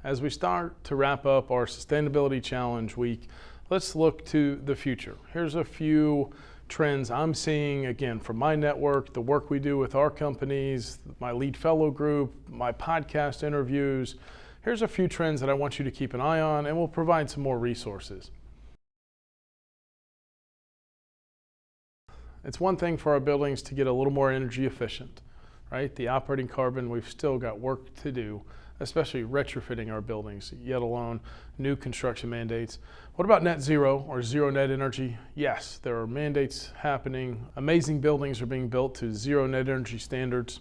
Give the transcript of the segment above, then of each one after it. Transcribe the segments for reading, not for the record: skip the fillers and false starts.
As we start to wrap up our Sustainability Challenge week, let's look to the future. Here's a few trends I'm seeing, again, from my network, the work we do with our companies, my lead fellow group, my podcast interviews. Here's a few trends that I want you to keep an eye on, and we'll provide some more resources. It's one thing for our buildings to get a little more energy efficient, right? The operating carbon, we've still got work to do, especially retrofitting our buildings, yet alone new construction mandates. What about net zero or zero net energy? Yes, there are mandates happening. Amazing buildings are being built to zero net energy standards,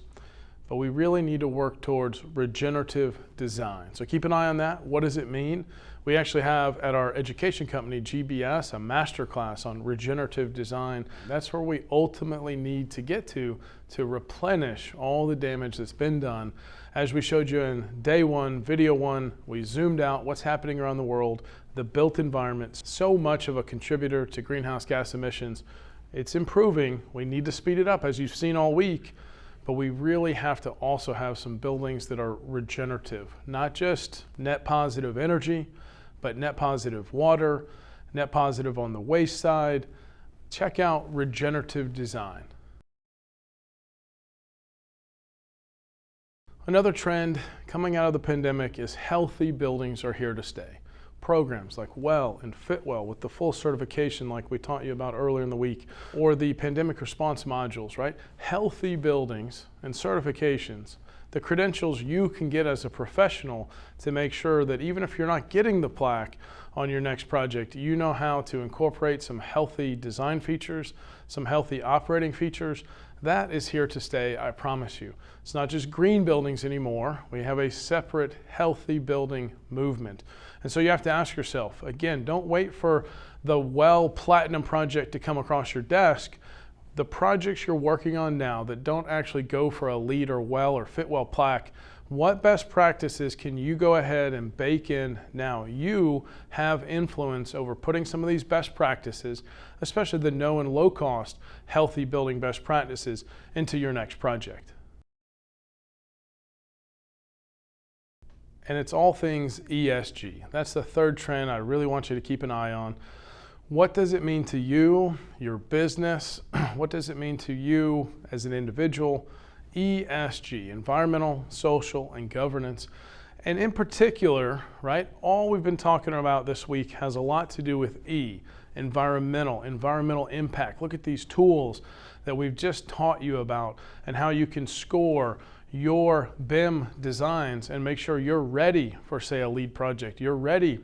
but we really need to work towards regenerative design. So keep an eye on that. What does it mean? We actually have at our education company, GBS, a masterclass on regenerative design. That's where we ultimately need to get to replenish all the damage that's been done. As we showed you in day one, video one, we zoomed out what's happening around the world, the built environment, so much of a contributor to greenhouse gas emissions. It's improving. We need to speed it up, as you've seen all week. But we really have to also have some buildings that are regenerative, not just net positive energy, but net positive water, net positive on the waste side. Check out regenerative design. Another trend coming out of the pandemic is healthy buildings are here to stay. Programs like WELL and Fitwell with the full certification like we taught you about earlier in the week, or the pandemic response modules, right? Healthy buildings and certifications, the credentials you can get as a professional to make sure that even if you're not getting the plaque on your next project, you know how to incorporate some healthy design features, some healthy operating features. That is here to stay, I promise you. It's not just green buildings anymore. We have a separate healthy building movement. And so you have to ask yourself, again, don't wait for the WELL Platinum project to come across your desk. The projects you're working on now that don't actually go for a LEED or WELL or Fitwell plaque, what best practices can you go ahead and bake in now? You have influence over putting some of these best practices, especially the no and low cost healthy building best practices, into your next project. And it's all things ESG. That's the third trend I really want you to keep an eye on. What does it mean to you, your business? What does it mean to you as an individual? ESG, environmental, social, and governance. And in particular, right, all we've been talking about this week has a lot to do with E, environmental impact. Look at these tools that we've just taught you about and how you can score your BIM designs and make sure you're ready for, say, a LEED project. You're ready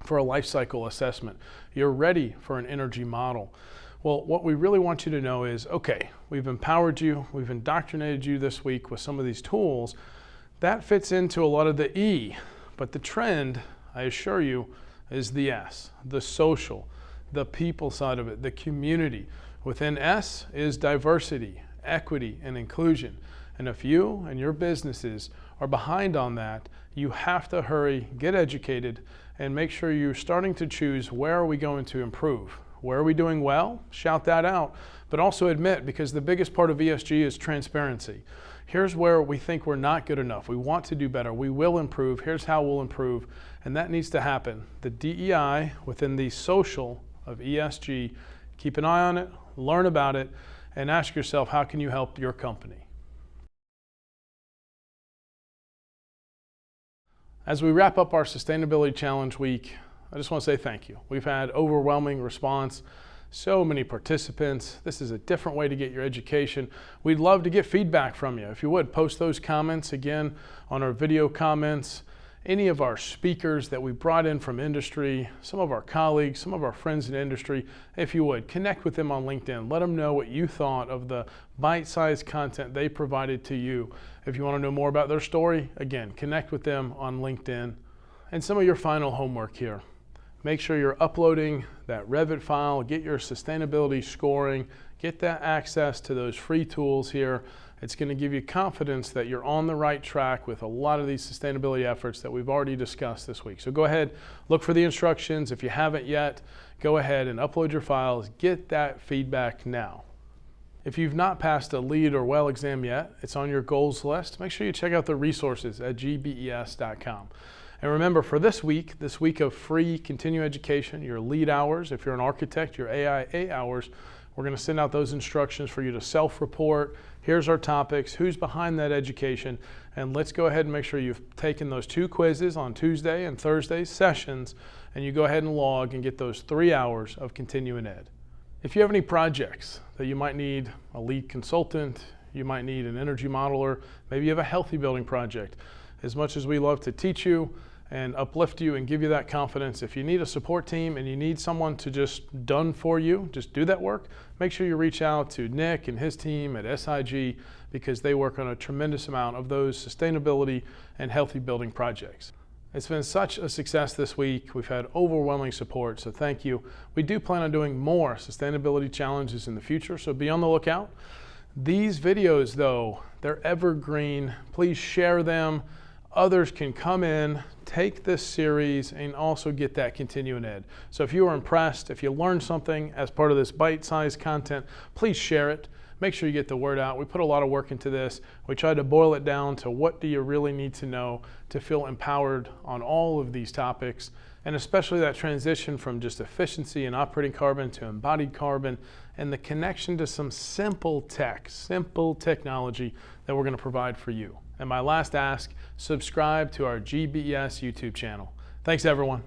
for a life cycle assessment. You're ready for an energy model. Well, what we really want you to know is, okay, we've empowered you, we've indoctrinated you this week with some of these tools. That fits into a lot of the E, but the trend, I assure you, is the S, the social, the people side of it, the community. Within S is diversity, equity, and inclusion. And if you and your businesses are behind on that, you have to hurry, get educated, and make sure you're starting to choose where are we going to improve. Where are we doing well? Shout that out, but also admit, because the biggest part of ESG is transparency. Here's where we think we're not good enough. We want to do better. We will improve. Here's how we'll improve. And that needs to happen. The DEI within the social of ESG, keep an eye on it, learn about it, and ask yourself, how can you help your company? As we wrap up our Sustainability Challenge week, I just want to say thank you. We've had overwhelming response, so many participants. This is a different way to get your education. We'd love to get feedback from you. If you would, post those comments again on our video comments. Any of our speakers that we brought in from industry, some of our colleagues, some of our friends in industry, if you would, connect with them on LinkedIn. Let them know what you thought of the bite-sized content they provided to you. If you want to know more about their story, again, connect with them on LinkedIn. And some of your final homework here. Make sure you're uploading that Revit file, get your sustainability scoring, get that access to those free tools here. It's going to give you confidence that you're on the right track with a lot of these sustainability efforts that we've already discussed this week. So go ahead, look for the instructions. If you haven't yet, go ahead and upload your files. Get that feedback now. If you've not passed a LEED or WELL exam yet, it's on your goals list. Make sure you check out the resources at gbes.com. And remember, for this week of free continuing education, your lead hours, if you're an architect, your AIA hours, we're going to send out those instructions for you to self-report. Here's our topics, who's behind that education, and let's go ahead and make sure you've taken those 2 quizzes on Tuesday and Thursday sessions, and you go ahead and log and get those 3 hours of continuing ed. If you have any projects that you might need a lead consultant, you might need an energy modeler, maybe you have a healthy building project. As much as we love to teach you and uplift you and give you that confidence, if you need a support team and you need someone to just done for you, just do that work, make sure you reach out to Nick and his team at SIG, because they work on a tremendous amount of those sustainability and healthy building projects. It's been such a success this week. We've had overwhelming support, so thank you. We do plan on doing more sustainability challenges in the future, so be on the lookout. These videos, though, they're evergreen. Please share them. Others can come in, take this series, and also get that continuing ed. So if you were impressed, if you learned something as part of this bite-sized content, please share it. Make sure you get the word out. We put a lot of work into this. We tried to boil it down to what do you really need to know to feel empowered on all of these topics, and especially that transition from just efficiency and operating carbon to embodied carbon, and the connection to some simple tech, simple technology that we're going to provide for you. And my last ask, subscribe to our GBES YouTube channel. Thanks, everyone.